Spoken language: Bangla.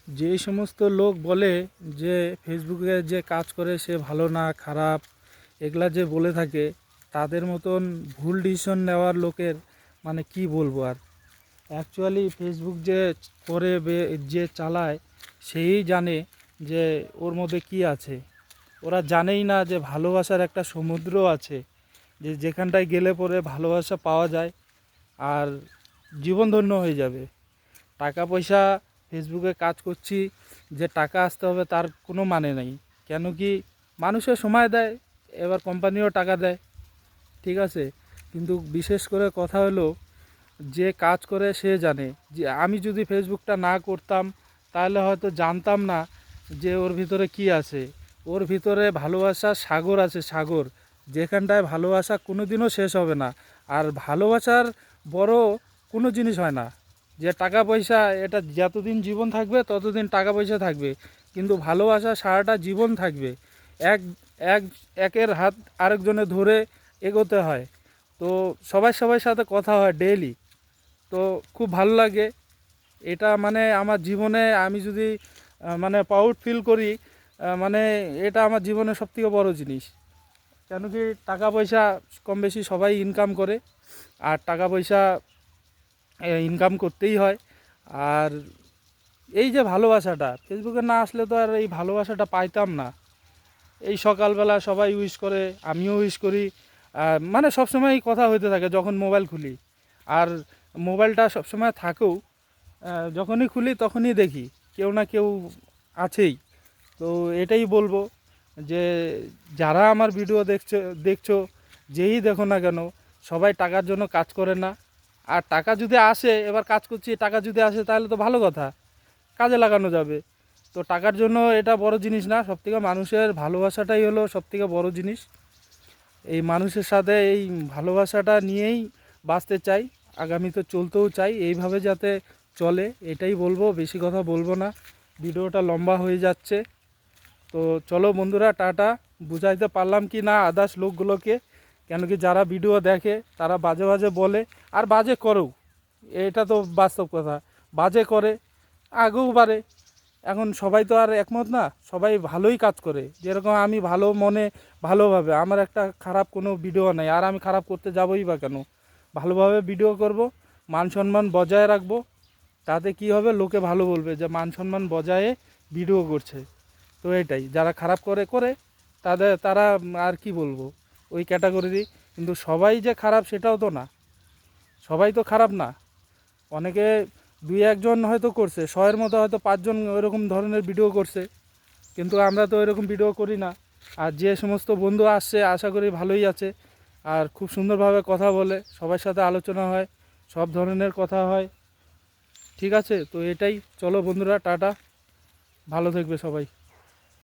যে সমস্ত লোক বলে যে ফেসবুকে যে কাজ করে সে ভালো না খারাপ, এগুলা যে বলে থাকে, তাদের মতন ভুল ডিসিশন নেওয়ার লোকের মানে কি বলবো আর। অ্যাকচুয়ালি ফেসবুক যে করে যে চালায় সেই জানে যে ওর মধ্যে কি আছে। ওরা জানেই না যে ভালোবাসার একটা সমুদ্র আছে, যে যেখানটায় গেলে পরে ভালোবাসা পাওয়া যায় আর জীবন ধন্য হয়ে যাবে। টাকা পয়সা ফেসবুকে কাজ করছি যে টাকা আসতে হবে তার কোনো মানে নেই। কেন কি, মানুষের সময় দেয়, এবার কোম্পানিও টাকা দেয়, ঠিক আছে। কিন্তু বিশেষ করে কথা হলো, যে কাজ করে সে জানে। যে আমি যদি ফেসবুকটা না করতাম তাহলে হয়তো জানতাম না যে ওর ভিতরে কি আছে। ওর ভিতরে ভালোবাসার সাগর আছে, সাগর, যেখানটায় ভালোবাসা কোনো দিনও শেষ হবে না। আর ভালোবাসার বড় কোনো জিনিস হয় না। যে টাকা পয়সা, এটা যতদিন জীবন থাকবে ততদিন টাকা পয়সা থাকবে, কিন্তু ভালোবাসা সারাটা জীবন থাকবে। এক এক একের হাত আরেকজনে ধরে এগোতে হয়। তো সবাই সবার সাথে কথা হয় ডেইলি, তো খুব ভালো লাগে। এটা মানে আমার জীবনে আমি যদি মানে প্রাউড ফিল করি, মানে এটা আমার জীবনের সবথেকে বড় জিনিস। কেন কি, টাকা পয়সা কম বেশি সবাই ইনকাম করে, আর টাকা পয়সা ইনকাম করতেই হয়। আর এই যে ভালোবাসাটা, ফেসবুকে না আসলে তো আর এই ভালোবাসাটা পাইতাম না। এই সকালবেলা সবাই উইশ করে, আমিও উইশ করি, মানে সবসময় কথা হইতে থাকে যখন মোবাইল খুলি। আর মোবাইলটা সবসময় থাকেও, যখনই খুলি তখনই দেখি কেউ না কেউ আছেই। তো এটাই বলবো যে যারা আমার ভিডিও দেখছো, যেই দেখো না কেন, সবাই টাকার জন্য কাজ করে না। আর টাকা যদি আসে, এবার কাজ করছি, টাকা যদি আসে তাহলে তো ভালো কথা, কাজে লাগানো যাবে। তো টাকার জন্য এটা বড় জিনিস না, সবথেকে মানুষের ভালোবাসাটাই হলো সবথেকে বড় জিনিস। এই মানুষের সাথে এই ভালোবাসাটা নিয়েই বাঁচতে চাই, আগামীতে চলতেও চাই এইভাবে যাতে চলে, এটাই বলবো। বেশি কথা বলবো না, ভিডিওটা লম্বা হয়ে যাচ্ছে। তো চলো বন্ধুরা, টাটা। বুঝাইতে পারলাম কি না আদার্স লোকগুলোকে, কেন কি যারা ভিডিও দেখে তারা বাজে বাজে বলে, আর বাজে করেও, এটা তো বাস্তব কথা। বাজে করে, আগেও পারে। এখন সবাই তো আর একমত না, সবাই ভালোই কাজ করে। যেরকম আমি ভালো মনে ভালোভাবে, আমার একটা খারাপ কোনো ভিডিও নেই, আর আমি খারাপ করতে যাবোই বা কেন। ভালোভাবে ভিডিও করব, মান সম্মান বজায় রাখবো। তাতে কি হবে, লোকে ভালো বলবে যে মান সম্মান বজায়ে ভিডিও করছে। তো এটাই, যারা খারাপ করে করে তারা আর কি বলবো, ওই ক্যাটাগরি। কিন্তু সবাই যে খারাপ সেটাও তো না, সবাই তো খারাপ না। অনেকে দুই একজন হয়তো করছে, 100-এর মতো হয়তো 5জন ওইরকম ধরনের ভিডিও করছে, কিন্তু আমরা তো এরকম ভিডিও করি না। আর যে সমস্ত বন্ধু আসছে আশা করি ভালোই আছে, আর খুব সুন্দরভাবে কথা বলে, সবার সাথে আলোচনা হয়, সব ধরনের কথা হয়, ঠিক আছে। তো এটাই, চলো বন্ধুরা, টাটা, ভালো থাকবে সবাই।